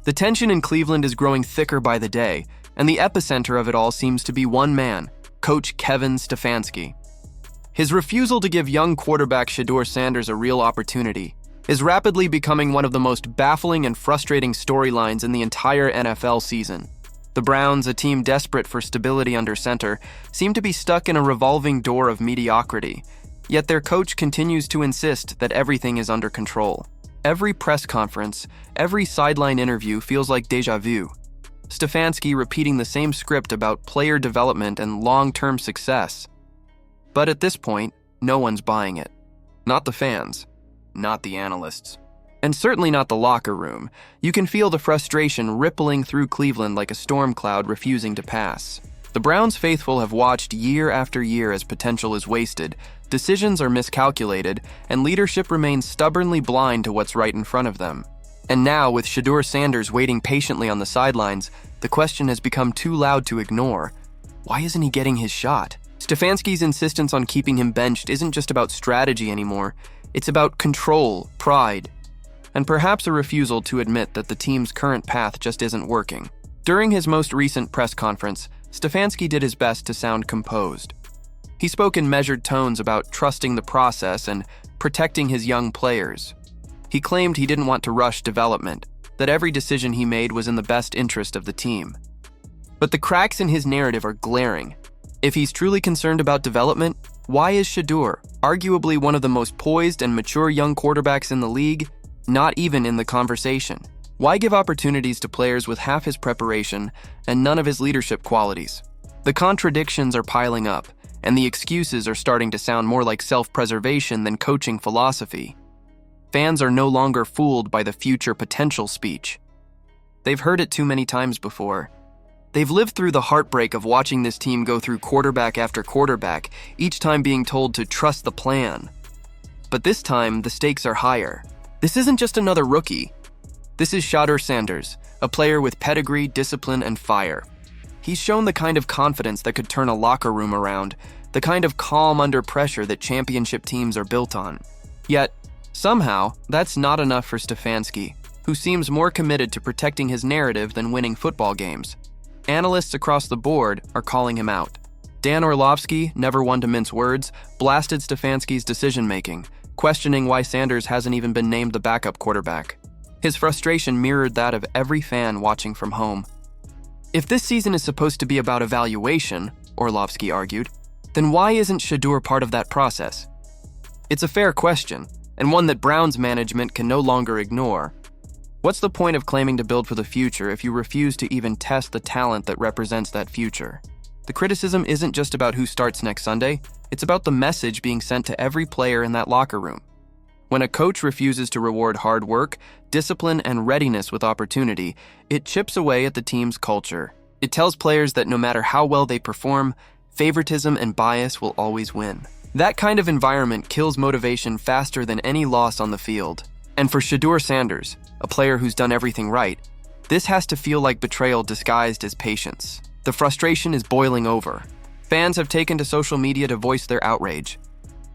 The tension in Cleveland is growing thicker by the day, and the epicenter of it all seems to be one man, Coach Kevin Stefanski. His refusal to give young quarterback Shadure Sanders a real opportunity is rapidly becoming one of the most baffling and frustrating storylines in the entire NFL season. The Browns, a team desperate for stability under center, seem to be stuck in a revolving door of mediocrity, yet their coach continues to insist that everything is under control. Every press conference, every sideline interview feels like déjà vu. Stefanski repeating the same script about player development and long-term success. But at this point, no one's buying it. Not the fans, not the analysts, and certainly not the locker room. You can feel the frustration rippling through Cleveland like a storm cloud refusing to pass. The Browns faithful have watched year after year as potential is wasted, decisions are miscalculated, and leadership remains stubbornly blind to what's right in front of them. And now, with Shadure Sanders waiting patiently on the sidelines, the question has become too loud to ignore. Why isn't he getting his shot? Stefanski's insistence on keeping him benched isn't just about strategy anymore. It's about control, pride, and perhaps a refusal to admit that the team's current path just isn't working. During his most recent press conference, Stefanski did his best to sound composed. He spoke in measured tones about trusting the process and protecting his young players. He claimed he didn't want to rush development, that every decision he made was in the best interest of the team. But the cracks in his narrative are glaring. If he's truly concerned about development, why is Shedeur, arguably one of the most poised and mature young quarterbacks in the league, not even in the conversation? Why give opportunities to players with half his preparation and none of his leadership qualities? The contradictions are piling up, and the excuses are starting to sound more like self-preservation than coaching philosophy. Fans are no longer fooled by the future potential speech. They've heard it too many times before. They've lived through the heartbreak of watching this team go through quarterback after quarterback, each time being told to trust the plan. But this time, the stakes are higher. This isn't just another rookie. This is Shadure Sanders, a player with pedigree, discipline, and fire. He's shown the kind of confidence that could turn a locker room around, the kind of calm under pressure that championship teams are built on. Yet, somehow, that's not enough for Stefanski, who seems more committed to protecting his narrative than winning football games. Analysts across the board are calling him out. Dan Orlovsky, never one to mince words, blasted Stefanski's decision-making, questioning why Sanders hasn't even been named the backup quarterback. His frustration mirrored that of every fan watching from home. If this season is supposed to be about evaluation, Orlovsky argued, then why isn't Shedeur part of that process? It's a fair question, and one that Browns management can no longer ignore. What's the point of claiming to build for the future if you refuse to even test the talent that represents that future? The criticism isn't just about who starts next Sunday, it's about the message being sent to every player in that locker room. When a coach refuses to reward hard work, discipline, and readiness with opportunity, it chips away at the team's culture. It tells players that no matter how well they perform, favoritism and bias will always win. That kind of environment kills motivation faster than any loss on the field. And for Shadure Sanders, a player who's done everything right, this has to feel like betrayal disguised as patience. The frustration is boiling over. Fans have taken to social media to voice their outrage,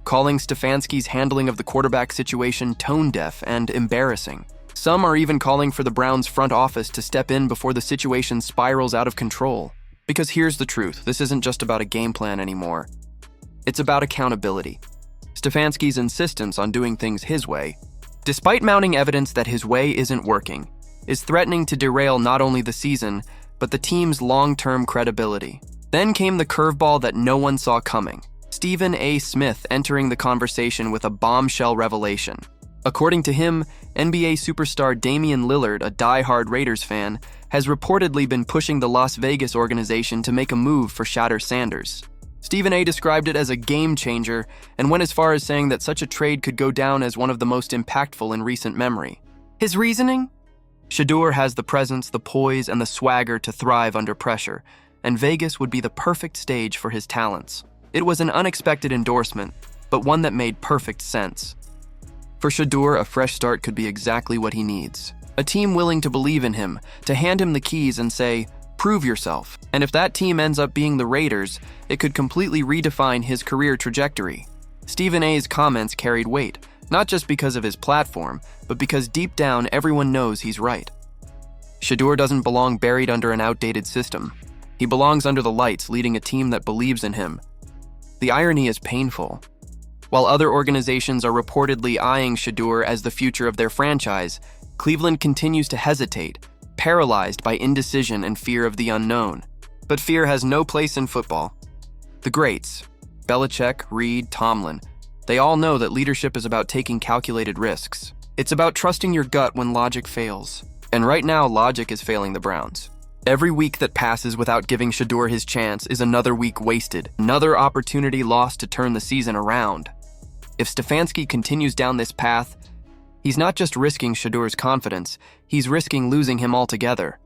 calling Stefanski's handling of the quarterback situation tone-deaf and embarrassing. Some are even calling for the Browns' front office to step in before the situation spirals out of control. Because here's the truth, this isn't just about a game plan anymore. It's about accountability. Stefanski's insistence on doing things his way, despite mounting evidence that his way isn't working, is threatening to derail not only the season, but the team's long-term credibility. Then came the curveball that no one saw coming. Stephen A. Smith entering the conversation with a bombshell revelation. According to him, NBA superstar Damian Lillard, a die-hard Raiders fan, has reportedly been pushing the Las Vegas organization to make a move for Shadure Sanders. Stephen A. described it as a game-changer and went as far as saying that such a trade could go down as one of the most impactful in recent memory. His reasoning? Shedeur has the presence, the poise, and the swagger to thrive under pressure, and Vegas would be the perfect stage for his talents. It was an unexpected endorsement, but one that made perfect sense. For Shedeur, a fresh start could be exactly what he needs. A team willing to believe in him, to hand him the keys and say, prove yourself. And if that team ends up being the Raiders, it could completely redefine his career trajectory. Stephen A.'s comments carried weight, not just because of his platform, but because deep down everyone knows he's right. Shedeur doesn't belong buried under an outdated system. He belongs under the lights, leading a team that believes in him. The irony is painful. While other organizations are reportedly eyeing Shedeur as the future of their franchise, Cleveland continues to hesitate, paralyzed by indecision and fear of the unknown. But fear has no place in football. The greats, Belichick, Reed, Tomlin, they all know that leadership is about taking calculated risks. It's about trusting your gut when logic fails. And right now, logic is failing the Browns. Every week that passes without giving Shedeur his chance is another week wasted, another opportunity lost to turn the season around. If Stefanski continues down this path, he's not just risking Shadure's confidence, he's risking losing him altogether.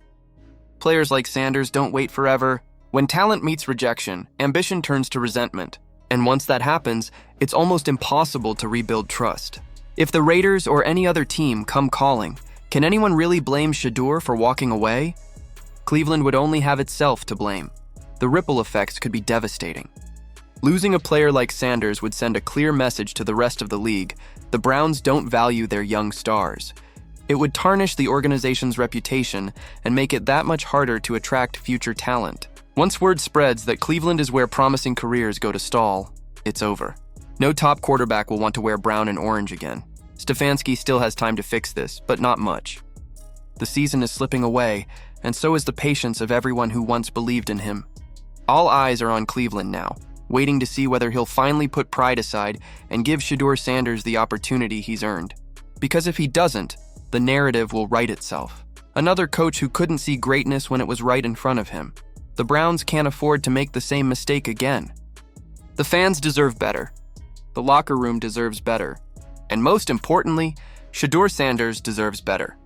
Players like Sanders don't wait forever. When talent meets rejection, ambition turns to resentment. And once that happens, it's almost impossible to rebuild trust. If the Raiders or any other team come calling, can anyone really blame Shedeur for walking away? Cleveland would only have itself to blame. The ripple effects could be devastating. Losing a player like Sanders would send a clear message to the rest of the league: the Browns don't value their young stars. It would tarnish the organization's reputation and make it that much harder to attract future talent. Once word spreads that Cleveland is where promising careers go to stall, it's over. No top quarterback will want to wear brown and orange again. Stefanski still has time to fix this, but not much. The season is slipping away, and so is the patience of everyone who once believed in him. All eyes are on Cleveland now, waiting to see whether he'll finally put pride aside and give Shadure Sanders the opportunity he's earned. Because if he doesn't, the narrative will right itself. Another coach who couldn't see greatness when it was right in front of him. The Browns can't afford to make the same mistake again. The fans deserve better. The locker room deserves better. And most importantly, Shadure Sanders deserves better.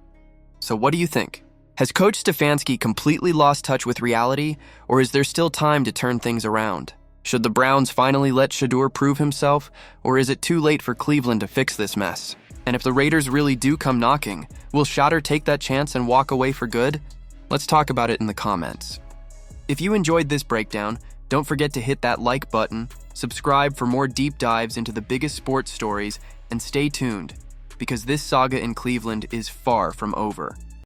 So what do you think? Has Coach Stefanski completely lost touch with reality, or is there still time to turn things around? Should the Browns finally let Shedeur prove himself, or is it too late for Cleveland to fix this mess? And if the Raiders really do come knocking, will Shadure take that chance and walk away for good? Let's talk about it in the comments. If you enjoyed this breakdown, don't forget to hit that like button, subscribe for more deep dives into the biggest sports stories, and stay tuned, because this saga in Cleveland is far from over.